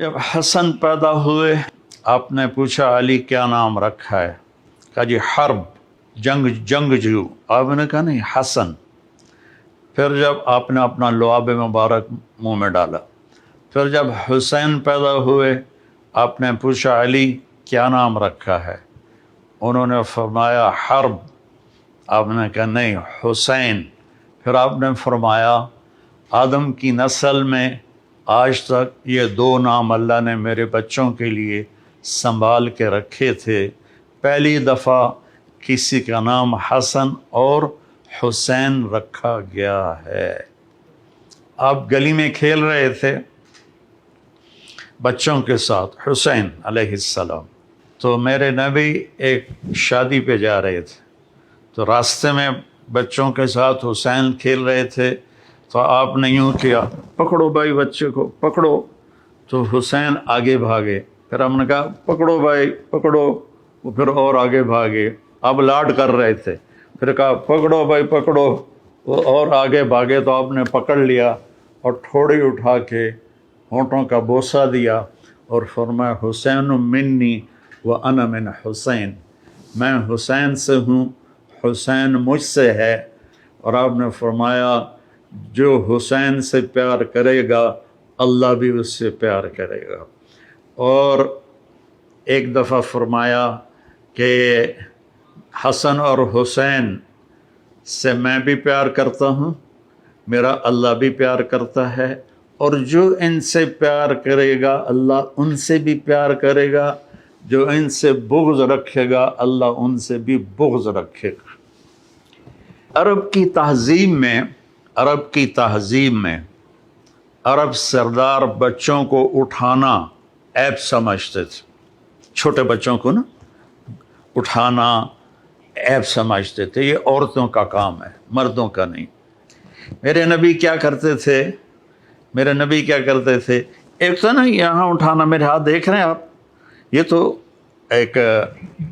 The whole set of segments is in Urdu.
جب حسن پیدا ہوئے آپ نے پوچھا علی کیا نام رکھا ہے؟ کہا جی حرب، جنگجو۔ آپ نے کہا نہیں حسن۔ پھر جب آپ نے اپنا لعاب مبارک منہ میں ڈالا، پھر جب حسین پیدا ہوئے آپ نے پوچھا علی کیا نام رکھا ہے؟ انہوں نے فرمایا حرب۔ آپ نے کہا نہیں حسین۔ پھر آپ نے فرمایا آدم کی نسل میں آج تک یہ دو نام اللہ نے میرے بچوں کے لیے سنبھال کے رکھے تھے، پہلی دفعہ کسی کا نام حسن اور حسین رکھا گیا ہے۔ آپ گلی میں کھیل رہے تھے بچوں کے ساتھ، حسین علیہ السلام، تو میرے نبی ایک شادی پہ جا رہے تھے، تو راستے میں بچوں کے ساتھ حسین کھیل رہے تھے، تو آپ نے یوں کیا پکڑو بھائی بچے کو پکڑو، تو حسین آگے بھاگے، پھر ہم نے کہا پکڑو بھائی پکڑو، وہ پھر اور آگے بھاگے، اب لاڈ کر رہے تھے، پھر کہا پکڑو بھائی پکڑو، وہ اور آگے بھاگے، تو آپ نے پکڑ لیا اور ٹھوڑی اٹھا کے ہونٹوں کا بوسہ دیا اور فرمایا حسین منی وانا من حسین، میں حسین سے ہوں، حسین مجھ سے ہے۔ اور آپ نے فرمایا جو حسین سے پیار کرے گا اللہ بھی اس سے پیار کرے گا۔ اور ایک دفعہ فرمایا کہ حسن اور حسین سے میں بھی پیار کرتا ہوں، میرا اللہ بھی پیار کرتا ہے، اور جو ان سے پیار کرے گا اللہ ان سے بھی پیار کرے گا، جو ان سے بغض رکھے گا اللہ ان سے بھی بغض رکھے گا۔ عرب کی تہذیب میں عرب سردار بچوں کو اٹھانا عیب سمجھتے تھے، چھوٹے بچوں کو نا اٹھانا عیب سمجھتے تھے، یہ عورتوں کا کام ہے مردوں کا نہیں۔ میرے نبی کیا کرتے تھے ایک تو نا یہاں اٹھانا، میرے ہاتھ دیکھ رہے ہیں آپ، یہ تو ایک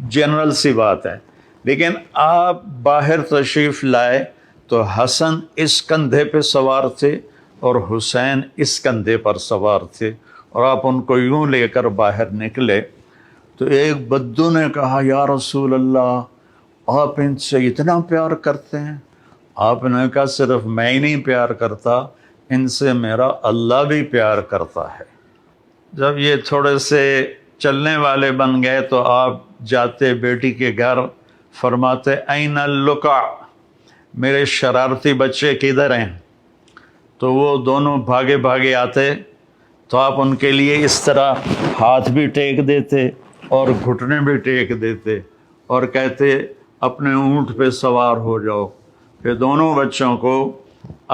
جنرل سی بات ہے، لیکن آپ باہر تشریف لائے تو حسن اس کندھے پہ سوار تھے اور حسین اس کندھے پر سوار تھے، اور آپ ان کو یوں لے کر باہر نکلے تو ایک بدو نے کہا یا رسول اللہ آپ ان سے اتنا پیار کرتے ہیں؟ آپ نے کہا صرف میں ہی نہیں پیار کرتا، ان سے میرا اللہ بھی پیار کرتا ہے۔ جب یہ تھوڑے سے چلنے والے بن گئے تو آپ جاتے بیٹی کے گھر، فرماتے این اللقع، میرے شرارتی بچے کدھر ہیں؟ تو وہ دونوں بھاگے بھاگے آتے تو آپ ان کے لیے اس طرح ہاتھ بھی ٹیک دیتے اور گھٹنے بھی ٹیک دیتے اور کہتے اپنے اونٹ پہ سوار ہو جاؤ، پھر دونوں بچوں کو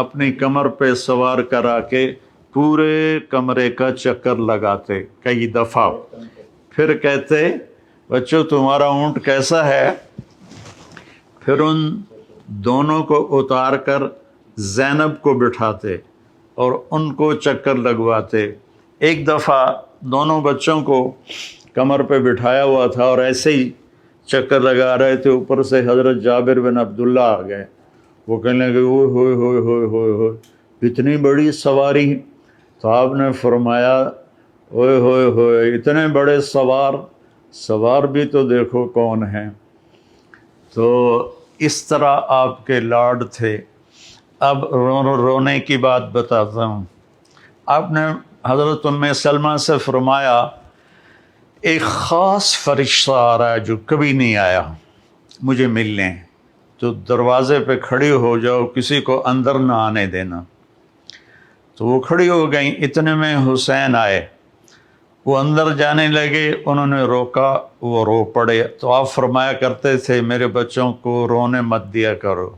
اپنی کمر پہ سوار کرا کے پورے کمرے کا چکر لگاتے کئی دفعہ، پھر کہتے بچوں تمہارا اونٹ کیسا ہے؟ پھر ان دونوں کو اتار کر زینب کو بٹھاتے اور ان کو چکر لگواتے۔ ایک دفعہ دونوں بچوں کو کمر پہ بٹھایا ہوا تھا اور ایسے ہی چکر لگا رہے تھے، اوپر سے حضرت جابر بن عبداللہ آ گئے، وہ کہنے لگے اوئے ہوئے ہوئے ہوئے ہوئے ہوئے اتنی بڑی سواری؟ تو آپ نے فرمایا اوئے ہوئے ہوئے اتنے بڑے سوار بھی تو دیکھو کون ہیں۔ تو اس طرح آپ کے لاڈ تھے۔ اب رونے کی بات بتاتا ہوں۔ آپ نے حضرت ام سلمہ سے فرمایا ایک خاص فرشتہ آ رہا ہے جو کبھی نہیں آیا مجھے ملنے، تو دروازے پہ کھڑی ہو جاؤ، کسی کو اندر نہ آنے دینا۔ تو وہ کھڑی ہو گئیں، اتنے میں حسین آئے، وہ اندر جانے لگے، انہوں نے روکا، وہ رو پڑے۔ تو آپ فرمایا کرتے تھے میرے بچوں کو رونے مت دیا کرو،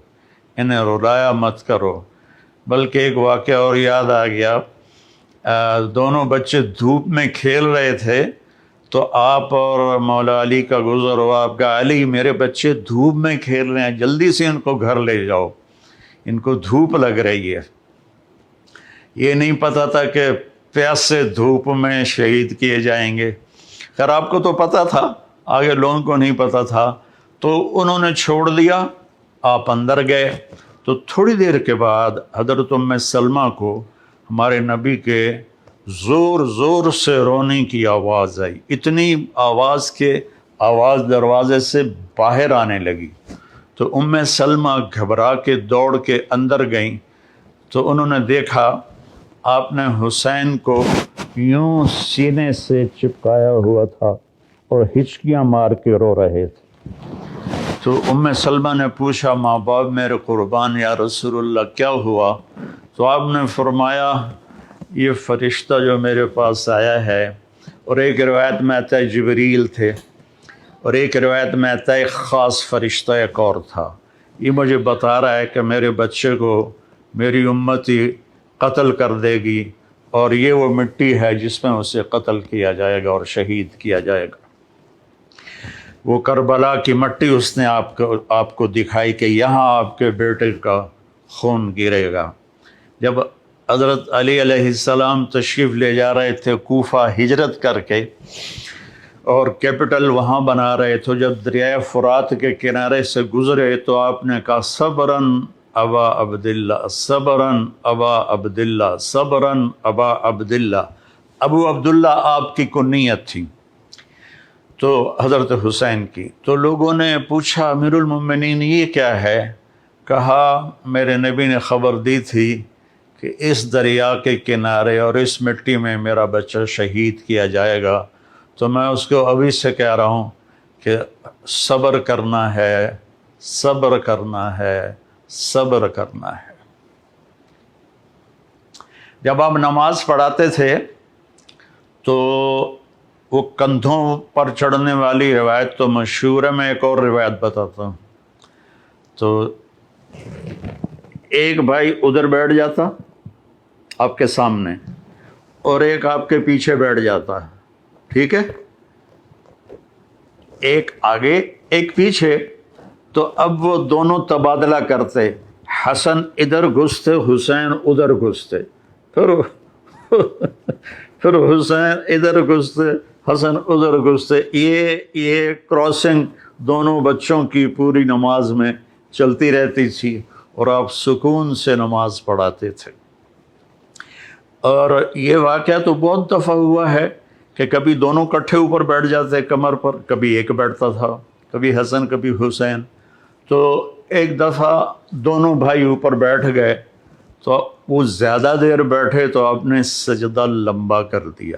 انہیں رلایا مت کرو۔ بلکہ ایک واقعہ اور یاد آ گیا، دونوں بچے دھوپ میں کھیل رہے تھے تو آپ اور مولا علی کا گزر ہوا، آپ کہا علی میرے بچے دھوپ میں کھیل رہے ہیں، جلدی سے ان کو گھر لے جاؤ، ان کو دھوپ لگ رہی ہے۔ یہ نہیں پتہ تھا کہ پیاس سے دھوپ میں شہید کیے جائیں گے، خیر آپ کو تو پتہ تھا، آگے لوگوں کو نہیں پتہ تھا، تو انہوں نے چھوڑ دیا، آپ اندر گئے۔ تو تھوڑی دیر کے بعد حضرت ام سلمہ کو ہمارے نبی کے زور زور سے رونے کی آواز آئی، اتنی آواز کہ آواز دروازے سے باہر آنے لگی۔ تو ام سلمہ گھبرا کے دوڑ کے اندر گئیں تو انہوں نے دیکھا آپ نے حسین کو یوں سینے سے چپکایا ہوا تھا اور ہچکیاں مار کے رو رہے تھے۔ تو ام سلمہ نے پوچھا ماں باپ میرے قربان یا رسول اللہ کیا ہوا؟ تو آپ نے فرمایا یہ فرشتہ جو میرے پاس آیا ہے، اور ایک روایت میں آتا ہے جبریل تھے، اور ایک روایت میں آتا ہے ایک خاص فرشتہ ایک اور تھا، یہ مجھے بتا رہا ہے کہ میرے بچے کو میری امتی قتل کر دے گی، اور یہ وہ مٹی ہے جس میں اسے قتل کیا جائے گا اور شہید کیا جائے گا۔ وہ کربلا کی مٹی اس نے آپ کو دکھائی کہ یہاں آپ کے بیٹے کا خون گرے گا۔ جب حضرت علی علیہ السلام تشریف لے جا رہے تھے کوفہ ہجرت کر کے، اور کیپٹل وہاں بنا رہے تھے، جب دریائے فرات کے کنارے سے گزرے تو آپ نے کہا صبراً ابا عبداللہ، صبراً ابا عبداللہ، صبراً ابا عبداللہ۔ ابو عبداللہ آپ کی کنیت تھی تو حضرت حسین کی۔ تو لوگوں نے پوچھا امیر المومنین یہ کیا ہے؟ کہا میرے نبی نے خبر دی تھی کہ اس دریا کے کنارے اور اس مٹی میں میرا بچہ شہید کیا جائے گا، تو میں اس کو ابھی سے کہہ رہا ہوں کہ صبر کرنا ہے، صبر کرنا ہے، صبر کرنا ہے۔ جب آپ نماز پڑھاتے تھے تو وہ کندھوں پر چڑھنے والی روایت تو مشہور ہے، میں ایک اور روایت بتاتا ہوں۔ تو ایک بھائی ادھر بیٹھ جاتا آپ کے سامنے، اور ایک آپ کے پیچھے بیٹھ جاتا، ٹھیک ہے، ایک آگے ایک پیچھے۔ تو اب وہ دونوں تبادلہ کرتے، حسن ادھر گھستے حسین ادھر گھستے، پھر حسین ادھر گھستے حسن ادھر گھستے، یہ کراسنگ دونوں بچوں کی پوری نماز میں چلتی رہتی تھی، اور آپ سکون سے نماز پڑھاتے تھے۔ اور یہ واقعہ تو بہت دفعہ ہوا ہے کہ کبھی دونوں کٹھے اوپر بیٹھ جاتے کمر پر، کبھی ایک بیٹھتا تھا، کبھی حسن کبھی حسین۔ تو ایک دفعہ دونوں بھائی اوپر بیٹھ گئے تو وہ زیادہ دیر بیٹھے تو آپ نے سجدہ لمبا کر دیا۔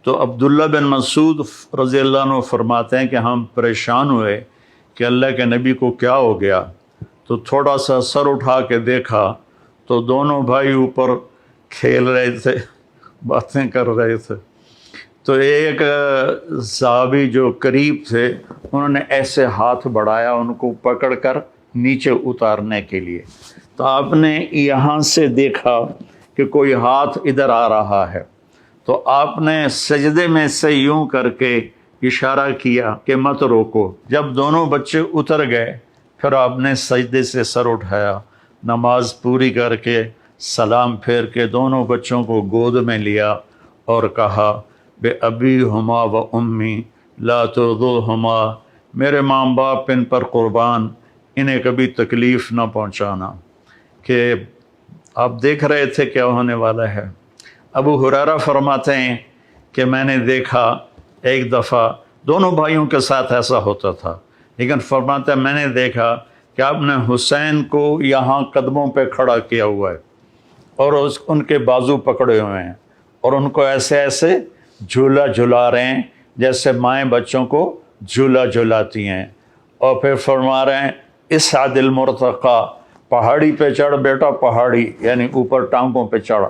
تو عبداللہ بن مسعود رضی اللہ عنہ فرماتے ہیں کہ ہم پریشان ہوئے کہ اللہ کے نبی کو کیا ہو گیا، تو تھوڑا سا سر اٹھا کے دیکھا تو دونوں بھائی اوپر کھیل رہے تھے، باتیں کر رہے تھے۔ تو ایک صحابی جو قریب تھے انہوں نے ایسے ہاتھ بڑھایا ان کو پکڑ کر نیچے اتارنے کے لیے، تو آپ نے یہاں سے دیکھا کہ کوئی ہاتھ ادھر آ رہا ہے، تو آپ نے سجدے میں سے یوں کر کے اشارہ کیا کہ مت روکو۔ جب دونوں بچے اتر گئے پھر آپ نے سجدے سے سر اٹھایا، نماز پوری کر کے سلام پھیر کے دونوں بچوں کو گود میں لیا اور کہا بے ابی ہما و امی لا ترضوہما، میرے ماں باپ ان پر قربان، انہیں کبھی تکلیف نہ پہنچانا۔ کہ آپ دیکھ رہے تھے کیا ہونے والا ہے۔ ابو ہریرہ فرماتے ہیں کہ میں نے دیکھا ایک دفعہ دونوں بھائیوں کے ساتھ ایسا ہوتا تھا، لیکن فرماتے ہیں میں نے دیکھا کہ آپ نے حسین کو یہاں قدموں پہ کھڑا کیا ہوا ہے اور ان کے بازو پکڑے ہوئے ہیں اور ان کو ایسے ایسے جھولا جھلا رہے ہیں جیسے مائیں بچوں کو جھولا جھلاتی ہیں، اور پھر فرما رہے ہیں اسعد المرتقی، پہاڑی پہ چڑھ بیٹا، پہاڑی یعنی اوپر ٹانگوں پہ چڑھ۔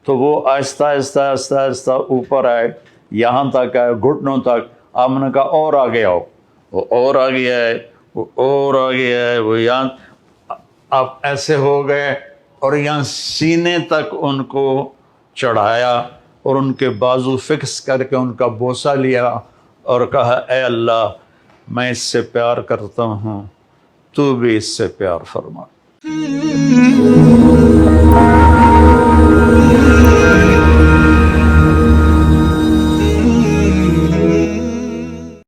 تو وہ آہستہ آہستہ آہستہ آہستہ اوپر آئے، یہاں تک آئے گھٹنوں تک۔ آپ نے کہا اور آگے آؤ، وہ اور آگے آئے، وہ اور آگے آئے، وہ یہاں آپ ایسے ہو گئے اور یہاں سینے تک ان کو چڑھایا اور ان کے بازو فکس کر کے ان کا بوسہ لیا اور کہا اے اللہ میں اس سے پیار کرتا ہوں، تو بھی اس سے پیار فرما۔